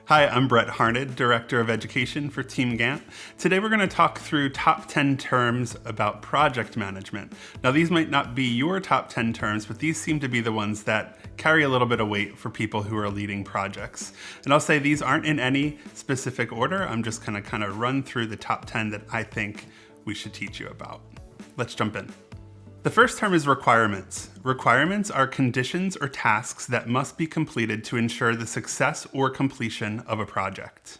Hi, I'm Brett Harned, Director of Education for Team Gantt. Today we're going to talk through top 10 terms about project management. Now these might not be your top 10 terms, but these seem to be the ones that carry a little bit of weight for people who are leading projects. And I'll say these aren't in any specific order. I'm just going to kind of run through the top 10 that I think we should teach you about. Let's jump in. The first term is requirements. Requirements are conditions or tasks that must be completed to ensure the success or completion of a project.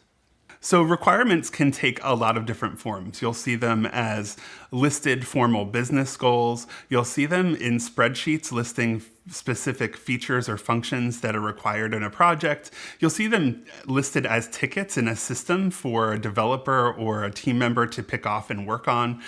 So requirements can take a lot of different forms. You'll see them as listed formal business goals. You'll see them in spreadsheets listing specific features or functions that are required in a project. You'll see them listed as tickets in a system for a developer or a team member to pick off and work on.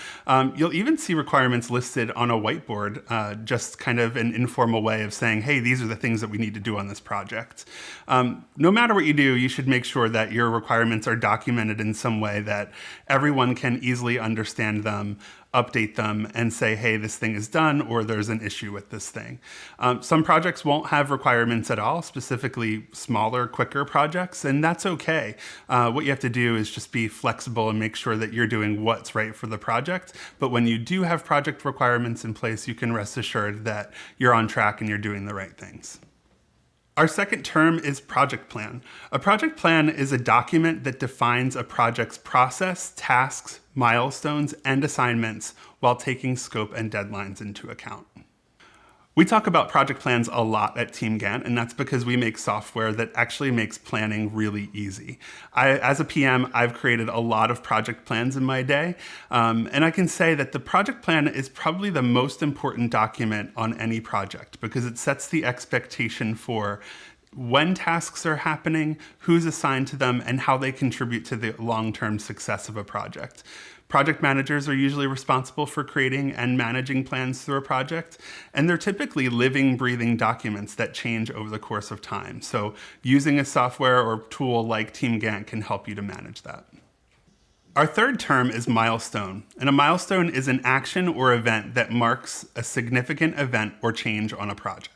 You'll even see requirements listed on a whiteboard, just kind of an informal way of saying, hey, these are the things that we need to do on this project. No matter what you do, you should make sure that your requirements are documented in some way that everyone can easily understand them, update them, and say, hey, this thing is done, or there's an issue with this thing. Some projects won't have requirements at all, specifically smaller, quicker projects, and that's okay. What you have to do is just be flexible and make sure that you're doing what's right for the project. But when you do have project requirements in place, you can rest assured that you're on track and you're doing the right things. Our second term is project plan. A project plan is a document that defines a project's process, tasks, milestones, and assignments while taking scope and deadlines into account. We talk about project plans a lot at Team Gantt, and that's because we make software that actually makes planning really easy. As a PM, I've created a lot of project plans in my day, and I can say that the project plan is probably the most important document on any project because it sets the expectation for when tasks are happening, who's assigned to them, and how they contribute to the long-term success of a project. Project managers are usually responsible for creating and managing plans through a project, and they're typically living, breathing documents that change over the course of time. So using a software or tool like Team Gantt can help you to manage that. Our third term is milestone, and a milestone is an action or event that marks a significant event or change on a project.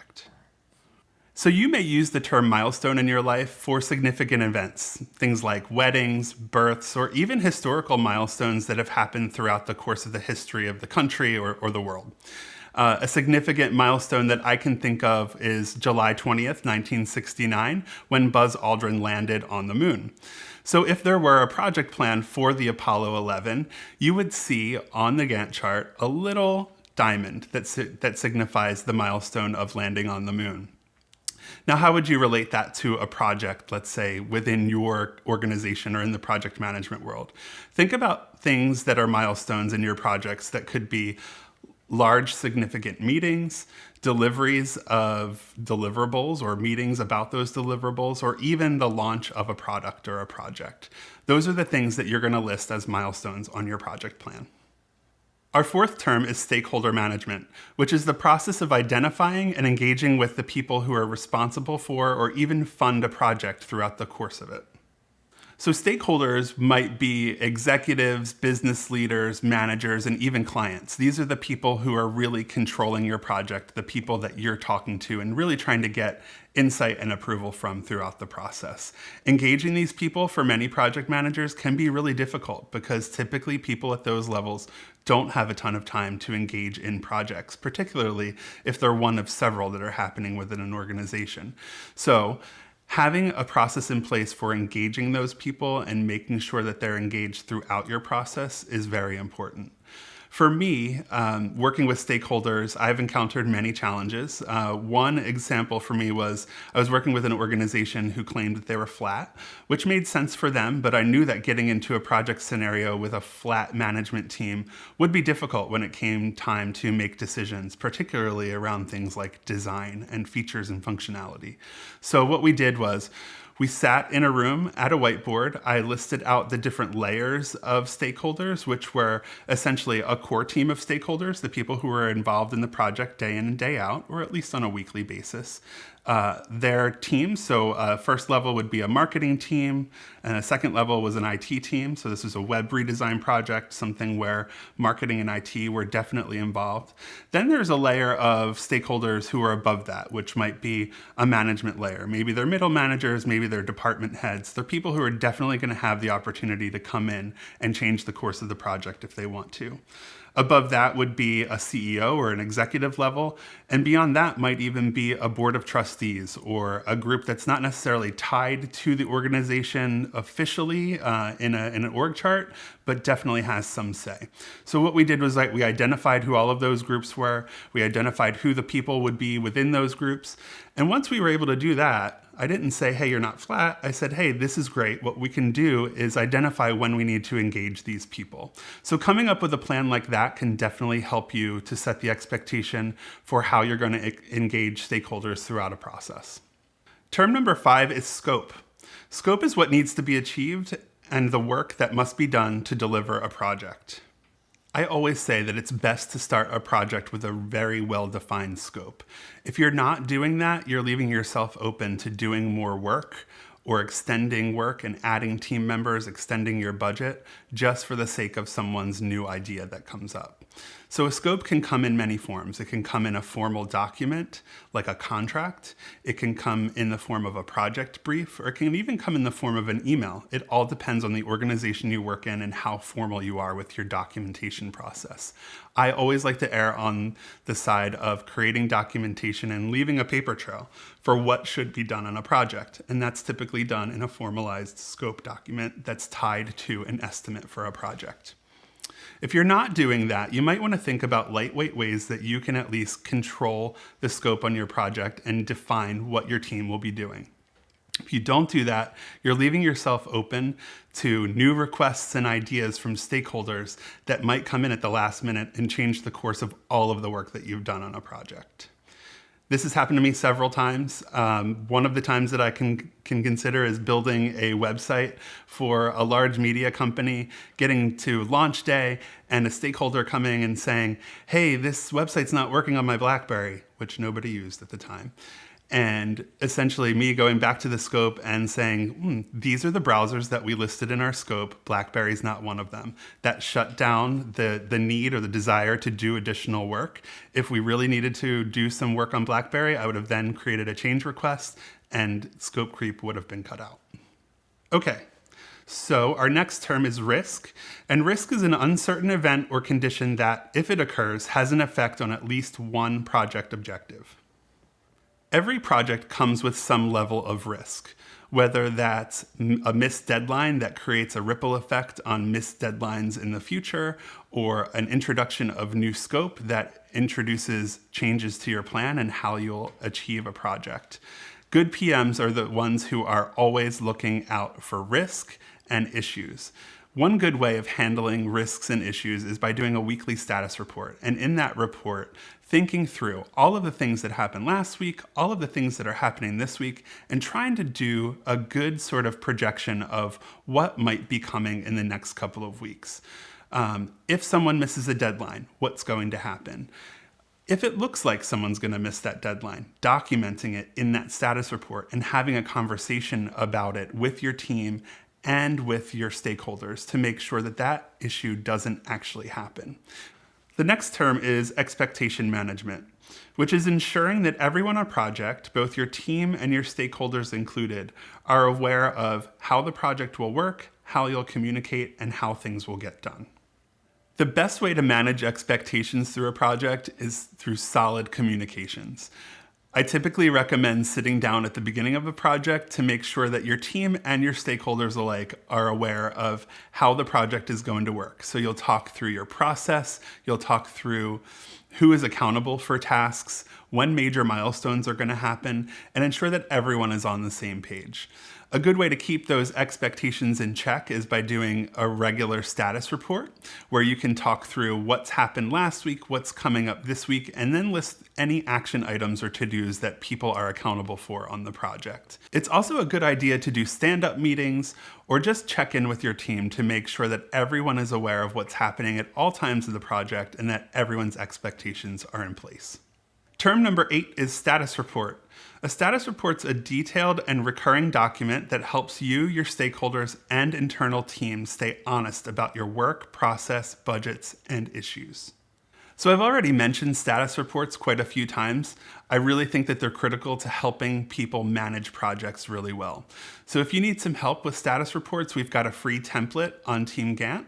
So you may use the term milestone in your life for significant events, things like weddings, births, or even historical milestones that have happened throughout the course of the history of the country or the world. A significant milestone that I can think of is July 20th, 1969, when Buzz Aldrin landed on the moon. So if there were a project plan for the Apollo 11, you would see on the Gantt chart a little diamond that signifies the milestone of landing on the moon. Now, how would you relate that to a project, let's say, within your organization or in the project management world? Think about things that are milestones in your projects that could be large, significant meetings, deliveries of deliverables or meetings about those deliverables, or even the launch of a product or a project. Those are the things that you're going to list as milestones on your project plan. Our fourth term is stakeholder management, which is the process of identifying and engaging with the people who are responsible for or even fund a project throughout the course of it. So stakeholders might be executives, business leaders, managers, and even clients. These are the people who are really controlling your project, the people that you're talking to and really trying to get insight and approval from throughout the process. Engaging these people for many project managers can be really difficult because typically people at those levels don't have a ton of time to engage in projects, particularly if they're one of several that are happening within an organization. So having a process in place for engaging those people and making sure that they're engaged throughout your process is very important. For me, working with stakeholders, I've encountered many challenges. One example for me was I was working with an organization who claimed that they were flat, which made sense for them, but I knew that getting into a project scenario with a flat management team would be difficult when it came time to make decisions, particularly around things like design and features and functionality. So what we did was we sat in a room at a whiteboard. I listed out the different layers of stakeholders, which were essentially a core team of stakeholders, the people who were involved in the project day in and day out, or at least on a weekly basis. their team. So first level would be a marketing team, and a second level was an IT team. So this was a web redesign project, something where marketing and IT were definitely involved. Then there's a layer of stakeholders who are above that, which might be a management layer. Maybe they're middle managers, maybe they're department heads. They're people who are definitely going to have the opportunity to come in and change the course of the project if they want to. Above that would be a CEO or an executive level, and beyond that might even be a board of trustees or a group that's not necessarily tied to the organization officially in an org chart, but definitely has some say. So what we did was we identified who all of those groups were, we identified who the people would be within those groups, and once we were able to do that, I didn't say, hey, you're not flat. I said, hey, this is great. What we can do is identify when we need to engage these people. So coming up with a plan like that can definitely help you to set the expectation for how you're going to engage stakeholders throughout a process. Term number 5 is scope. Scope is what needs to be achieved and the work that must be done to deliver a project. I always say that it's best to start a project with a very well-defined scope. If you're not doing that, you're leaving yourself open to doing more work or extending work and adding team members, extending your budget just for the sake of someone's new idea that comes up. So a scope can come in many forms. It can come in a formal document, like a contract. It can come in the form of a project brief, or it can even come in the form of an email. It all depends on the organization you work in and how formal you are with your documentation process. I always like to err on the side of creating documentation and leaving a paper trail for what should be done on a project. And that's typically done in a formalized scope document that's tied to an estimate for a project. If you're not doing that, you might want to think about lightweight ways that you can at least control the scope on your project and define what your team will be doing. If you don't do that, you're leaving yourself open to new requests and ideas from stakeholders that might come in at the last minute and change the course of all of the work that you've done on a project. This has happened to me several times. One of the times that I can consider is building a website for a large media company, getting to launch day, and a stakeholder coming and saying, hey, this website's not working on my BlackBerry, which nobody used at the time. And essentially me going back to the scope and saying, these are the browsers that we listed in our scope. BlackBerry's not one of them. That shut down the need or the desire to do additional work. If we really needed to do some work on BlackBerry, I would have then created a change request and scope creep would have been cut out. Okay. So our next term is risk, and risk is an uncertain event or condition that, if it occurs, has an effect on at least one project objective. Every project comes with some level of risk, whether that's a missed deadline that creates a ripple effect on missed deadlines in the future, or an introduction of new scope that introduces changes to your plan and how you'll achieve a project. Good PMs are the ones who are always looking out for risk and issues. One good way of handling risks and issues is by doing a weekly status report. And in that report, thinking through all of the things that happened last week, all of the things that are happening this week, and trying to do a good sort of projection of what might be coming in the next couple of weeks. If someone misses a deadline, what's going to happen? If it looks like someone's going to miss that deadline, documenting it in that status report and having a conversation about it with your team and with your stakeholders to make sure that that issue doesn't actually happen. The next term is expectation management, which is ensuring that everyone on a project, both your team and your stakeholders included, are aware of how the project will work, how you'll communicate, and how things will get done. The best way to manage expectations through a project is through solid communications. I typically recommend sitting down at the beginning of a project to make sure that your team and your stakeholders alike are aware of how the project is going to work. So you'll talk through your process, you'll talk through who is accountable for tasks, when major milestones are going to happen, and ensure that everyone is on the same page. A good way to keep those expectations in check is by doing a regular status report where you can talk through what's happened last week, what's coming up this week, and then list any action items or to-dos that people are accountable for on the project. It's also a good idea to do stand-up meetings or just check in with your team to make sure that everyone is aware of what's happening at all times of the project and that everyone's expectations are in place. Term number 8 is status report. A status report's a detailed and recurring document that helps you, your stakeholders, and internal teams stay honest about your work, process, budgets, and issues. So I've already mentioned status reports quite a few times. I really think that they're critical to helping people manage projects really well. So if you need some help with status reports, we've got a free template on Team Gantt.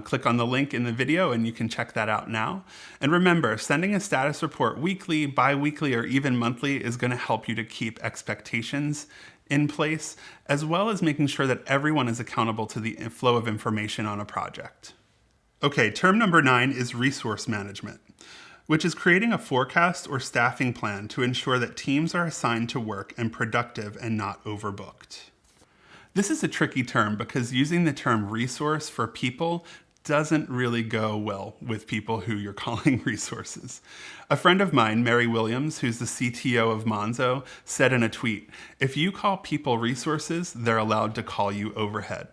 Click on the link in the video and you can check that out now. And remember, sending a status report weekly, bi-weekly, or even monthly is going to help you to keep expectations in place, as well as making sure that everyone is accountable to the flow of information on a project. Okay, term number 9 is resource management, which is creating a forecast or staffing plan to ensure that teams are assigned to work and productive and not overbooked. This is a tricky term because using the term resource for people doesn't really go well with people who you're calling resources. A friend of mine, Mary Williams, who's the CTO of Monzo, said in a tweet, "If you call people resources, they're allowed to call you overhead."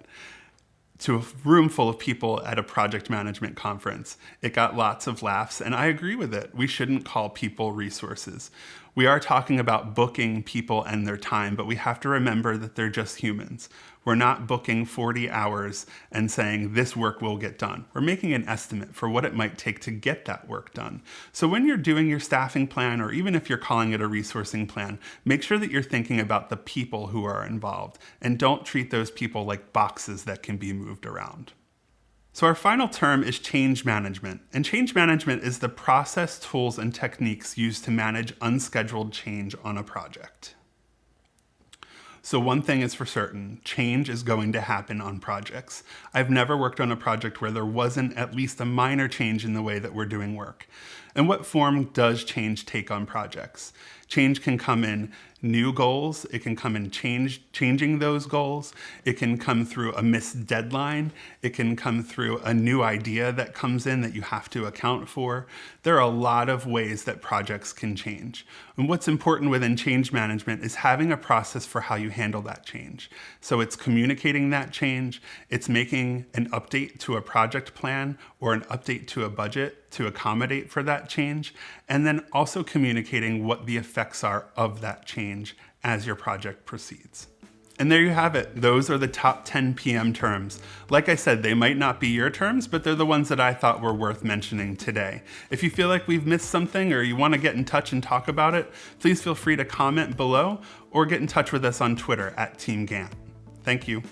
To a room full of people at a project management conference. It got lots of laughs, and I agree with it. We shouldn't call people resources. We are talking about booking people and their time, but we have to remember that they're just humans. We're not booking 40 hours and saying this work will get done. We're making an estimate for what it might take to get that work done. So when you're doing your staffing plan, or even if you're calling it a resourcing plan, make sure that you're thinking about the people who are involved, and don't treat those people like boxes that can be moved around. So our final term is change management. And change management is the process, tools, and techniques used to manage unscheduled change on a project. So one thing is for certain, change is going to happen on projects. I've never worked on a project where there wasn't at least a minor change in the way that we're doing work. And what form does change take on projects? Change can come in new goals, it can come in changing those goals, it can come through a missed deadline, it can come through a new idea that comes in that you have to account for. There are a lot of ways that projects can change. And what's important within change management is having a process for how you handle that change. So it's communicating that change, it's making an update to a project plan or an update to a budget to accommodate for that change, and then also communicating what the effects are of that change as your project proceeds. And there you have it. Those are the top 10 PM terms. Like I said, they might not be your terms, but they're the ones that I thought were worth mentioning today. If you feel like we've missed something or you want to get in touch and talk about it, please feel free to comment below or get in touch with us on Twitter @Team Gantt. Thank you.